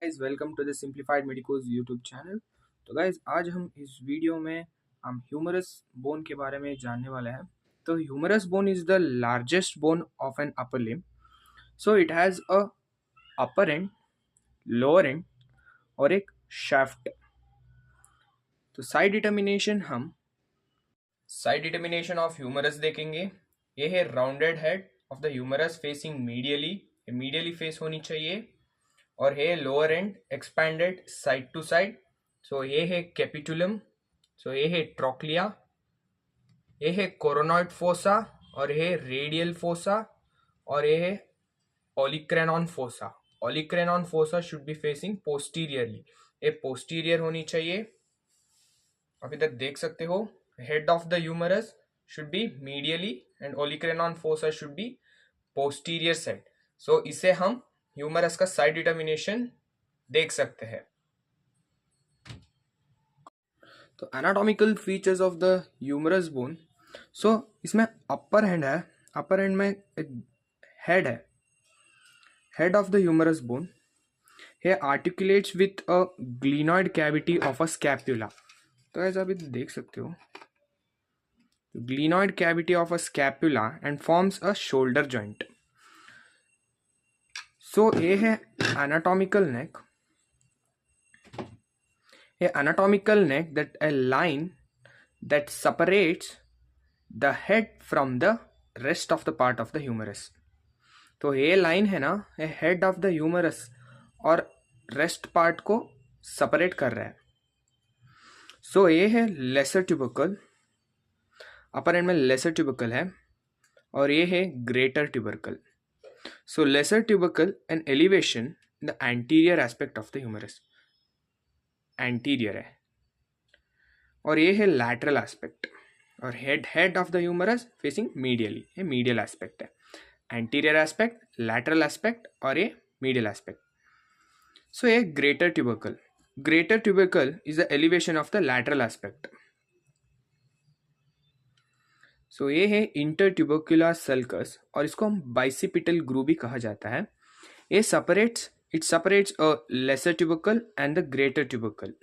Guys welcome to the simplified medicos YouTube channel. तो guys आज हम इस वीडियो में हम ह्यूमरस बोन के बारे में जानने वाले हैं। तो humerus bone is the largest bone of an upper limb. So it has a upper end, lower end और एक शाफ्ट। तो साइड डिटर्मिनेशन ऑफ ह्यूमरस देखेंगे। ये है rounded head of the humerus facing medially face होनी चाहिए। और ये lower end expanded side to side. So ये है कैपिटुलम, सो ये है ट्रोक्लिया, ये है कोरोनॉइड फोसा और ये है रेडियल फोसा और ये है olecranon fossa. Olecranon fossa should be facing posteriorly, ये पोस्टीरियर होनी चाहिए। आप इधर देख सकते हो, head of the humerus should be medially and olecranon fossa should be posterior side. So इसे हम ह्यूमरस का साइड डिटर्मिनेशन देख सकते हैं। तो anatomical features of the humerus bone. So इसमें अपर हैंड है, अपर हैंड में एक हेड है, head of the humerus bone. He articulates with a glenoid cavity of a scapula. तो ऐसा भी देख सकते हो, glenoid cavity of a scapula and forms a shoulder joint. So ये है anatomical neck, a anatomical neck that a line that separates the head from the rest of the part of the humerus. तो ये line है ना, ये head of the humerus और rest part को separate कर रहा है। सो ये है लेसर ट्यूबरकल, अपर एंड में लेसर ट्यूबरकल है और ये है greater tubercle. So lesser tubercle and elevation in the anterior aspect of the humerus, anterior है। और ये है लैटरल एस्पेक्ट और head of the humerus facing medially, ये मीडियल एस्पेक्ट है। एंटीरियर एस्पेक्ट, लैटरल एस्पेक्ट और ये मीडियल एस्पेक्ट। सो ये greater tubercle is the elevation of the lateral aspect. So ये है इंटर ट्यूबरकुलर सल्कस और इसको हम बाइसिपिटल ग्रूव भी कहा जाता है। ये separates a lesser tubercle and the greater tubercle.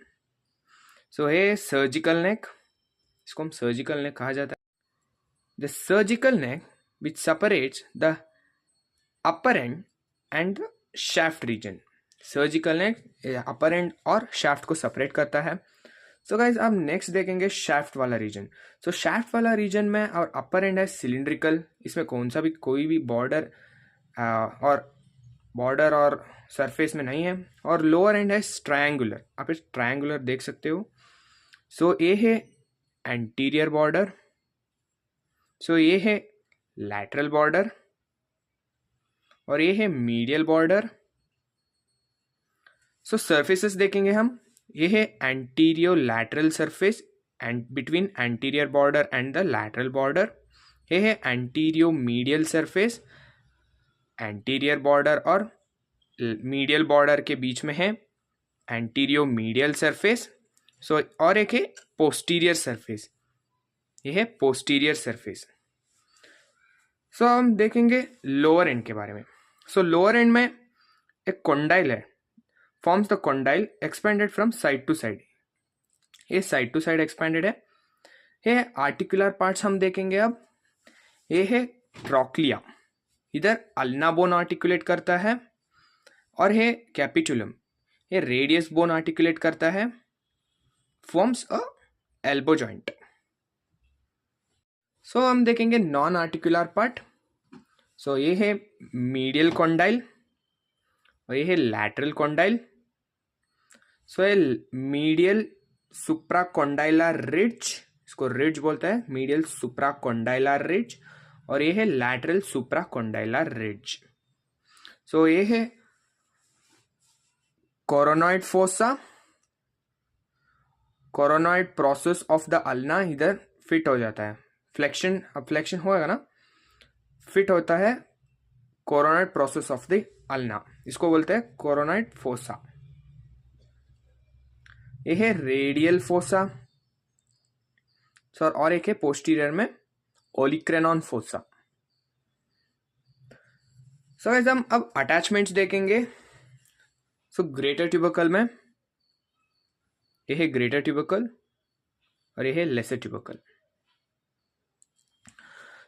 So है सर्जिकल नेक, इसको हम सर्जिकल नेक कहा जाता है। The surgical neck which separates the upper end and the shaft region. Surgical neck upper end और शाफ्ट को सेपरेट करता है। सो गाइज अब नेक्स्ट देखेंगे शाफ्ट वाला रीजन। सो शाफ्ट वाला रीजन में और अपर एंड है सिलिंड्रिकल, इसमें कोई भी बॉर्डर और सरफेस में नहीं है। और लोअर एंड है ट्रायंगुलर, आप इस ट्रायंगुलर देख सकते हो। सो ये है एंटीरियर बॉर्डर, सो ये है लैटरल बॉर्डर और ये है मीडियल बॉर्डर। सो सरफेसेस देखेंगे हम, ये है antero lateral surface and between anterior border and the lateral border. ये है antero medial surface, anterior border और मीडियल बॉर्डर के बीच में है एंटीरियो मीडियल सरफेस। सो और एक है पोस्टीरियर सरफेस, ये है पोस्टीरियर सरफेस। सो हम देखेंगे लोअर एंड के बारे में। सो लोअर एंड में एक कॉन्डाइल है, forms the condyle expanded from side to side. ये साइड टू साइड एक्सपेंडेड है। ये आर्टिकुलर पार्ट्स हम देखेंगे अब। ये है ट्रोक्लिया, इधर अल्ना बोन आर्टिकुलेट करता है और है कैपिटुलम, ये रेडियस बोन आर्टिकुलेट करता है, फॉर्म्स अ एल्बो जॉइंट। सो हम देखेंगे नॉन आर्टिकुलर पार्ट। सो ये है मीडियल कॉन्डाइल और ये है लैटरल कॉन्डाइल। सो ये मीडियल सुप्राकॉन्डाइलर रिज, इसको रिज बोलते हैं, मीडियल सुप्राकॉन्डाइलर रिज। और ये है लैटरल सुप्राकॉन्डाइलर रिज। सो ये है coronoid fossa, coronoid process of the ulna इधर फिट हो जाता है, फ्लेक्शन होगा ना, फिट होता है coronoid process of the ulna, इसको बोलते हैं कोरोनॉइड फोसा। ये है रेडियल फोसा सर, और एक है पोस्टीरियर में ओलिक्रेनॉन फोसा। सो हम अब अटैचमेंट्स देखेंगे। सो ग्रेटर ट्यूबरकल में ये है ग्रेटर ट्यूबरकल और ये है lesser tubercle.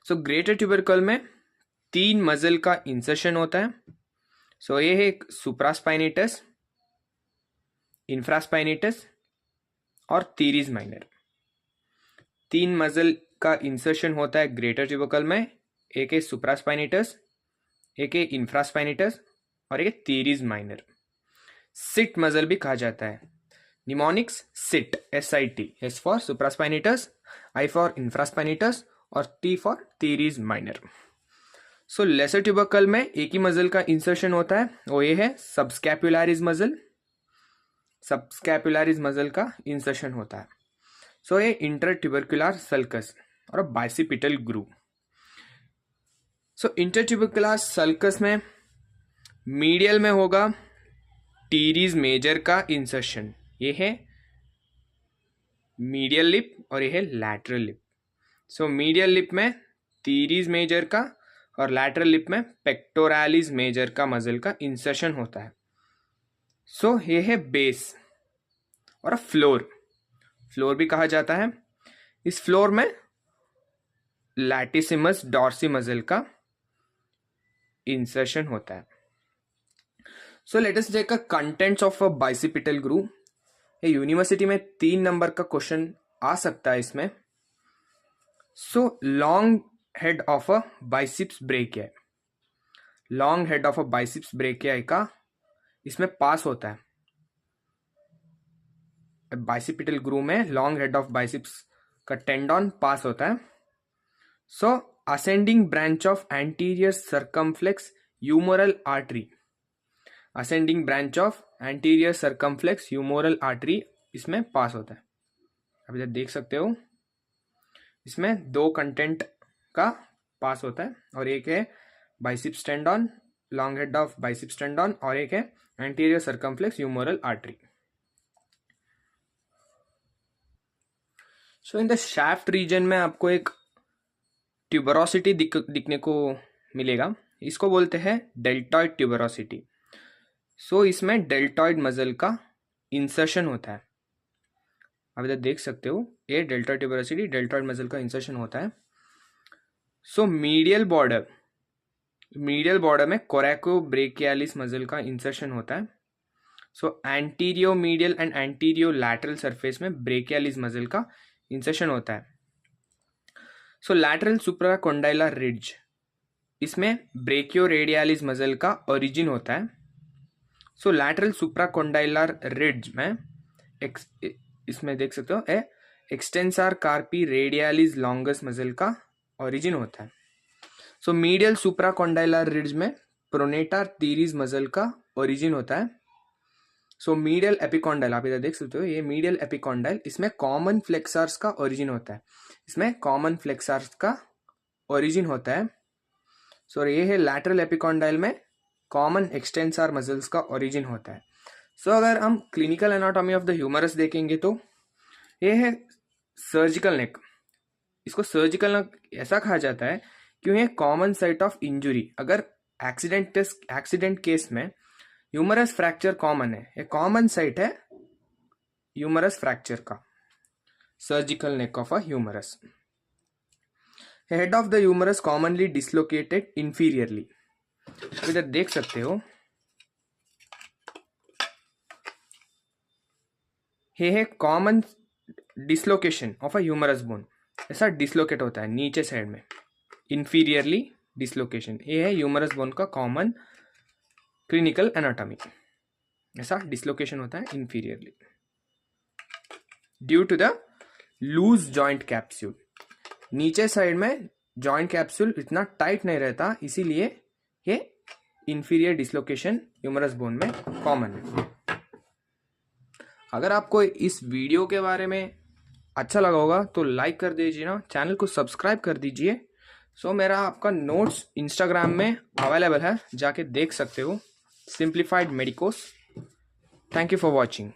So greater tubercle में 3 मसल का इंसर्शन होता है। सो ये है सुप्रास्पाइनेटस, इंफ्रास्पाइनेटस और टीरेस माइनर। 3 मसल का इंसर्शन होता है ग्रेटर ट्यूबरकल में। एक है सुप्रास्पाइनेटस, एक है इंफ्रास्पाइनेटस और एक है टीरेस माइनर। सिट मसल भी कहा जाता है। Mnemonics sit, SIT, S for supraspinatus, I for infraspinatus और T for teres minor. So lesser tubercle में एक ही मसल का इंसर्शन होता है, वो ये है सबस्कैपुलरिस मसल। सबस्कैपुलरिस मसल का इंसर्शन होता है। सो ये इंटरट्यूबरकुलर सल्कस और बाइसिपिटल ग्रूव। सो इंटरट्यूबरकुलर सल्कस में मीडियल में होगा टीरेस मेजर का इंसर्शन। ये है मीडियल लिप और ये है लैटरल लिप। सो मीडियल लिप में टीरेस मेजर का और लैटरल लिप में पेक्टोरालिस मेजर का मसल का इंसर्शन होता है। सो ये है बेस और फ्लोर, फ्लोर भी कहा जाता है। इस फ्लोर में लैटिसिमस डॉर्सी मसल का इंसर्शन होता है। So let us take a contents of a bicipital groove. ये यूनिवर्सिटी में 3 नंबर का क्वेश्चन आ सकता है इसमें। So long head of a biceps brachii, long head of a biceps brachii का इसमें पास होता है। बाइसिपिटल ग्रूव में लॉन्ग हेड ऑफ बाइसिप्स का टेंडन पास होता है। So ascending branch of anterior circumflex humeral artery, ascending branch of anterior circumflex humeral artery इसमें pass होता है। अभी तक देख सकते हो इसमें 2 कंटेंट का पास होता है और एक है biceps tendon, long head of biceps tendon और एक है anterior circumflex humeral artery. So in the shaft region में आपको एक ट्यूबरोसिटी दिखने को मिलेगा। इसको बोलते हैं डेल्टॉइड ट्यूबरोसिटी। सो इसमें डेल्टॉइड मसल का इंसर्शन होता है। अभी तक देख सकते हो ये डेल्टॉइड ट्यूबरोसिटी, डेल्टॉइड मसल का इंसर्शन होता है। सो मीडियल बॉर्डर में कोरैकोब्रेकियालिस मसल का इंसर्शन होता है। सो एंटीरियो मीडियल एंड एंटीरियो लैटरल सरफेस में ब्रेकियालिस मसल का इंसर्शन होता है। सो लैटरल सुप्राकोंडाइलर रिड्ज, इसमें ब्रेकियोरेडियालिस मसल का ओरिजिन होता है। सो लैटरल सुप्राकोंडाइलर रिड्ज में इसमें देख सकते हो एक्सटेंसर कार्पी रेडियालिस लॉन्गस मसल का ओरिजिन होता है। सो मीडियल सुप्राकोंडाइलर रिड्ज में प्रोनेटा टीरेस मसल का ओरिजिन होता है। सो मीडियल एपिकोंडाइल, आप इधर देख सकते हो ये मीडियल एपिकोंडाइल, इसमें कॉमन फ्लेक्सर्स का ओरिजिन होता है। इसमें कॉमन फ्लेक्सर्स का ओरिजिन होता है। सो ये है लैटरल एपिकोंडाइल में कॉमन एक्सटेंसर मसल्स का ओरिजिन होता है। सो अगर हम clinical anatomy of the humerus देखेंगे तो ये है सर्जिकल नेक। इसको सर्जिकल नेक ऐसा कहा जाता है क्योंकि ये कॉमन साइट ऑफ इंजुरी। अगर एक्सीडेंट केस में ह्यूमरस फ्रैक्चर कॉमन है, ये कॉमन साइट है ह्यूमरस फ्रैक्चर का, surgical neck of a humerus. Head of the humerus commonly dislocated inferiorly. इधर देख सकते हो ये है common dislocation of a humerus bone. ऐसा डिसलोकेट होता है नीचे साइड में, इंफीरियरली डिसलोकेशन। ये है ह्यूमरस बोन का कॉमन क्लिनिकल एनाटॉमी। ऐसा डिसलोकेशन होता है inferiorly due to the loose joint capsule. नीचे साइड में जॉइंट कैप्सूल इतना टाइट नहीं रहता, इसीलिए ये इंफीरियर डिसलोकेशन ह्यूमरस बोन में कॉमन है। अगर आपको इस वीडियो के बारे में अच्छा लगा होगा तो लाइक कर दीजिए ना, चैनल को सब्सक्राइब कर दीजिए। सो मेरा आपका नोट्स इंस्टाग्राम में अवेलेबल है, जाके देख सकते हो, simplified medicos. Thank you for watching.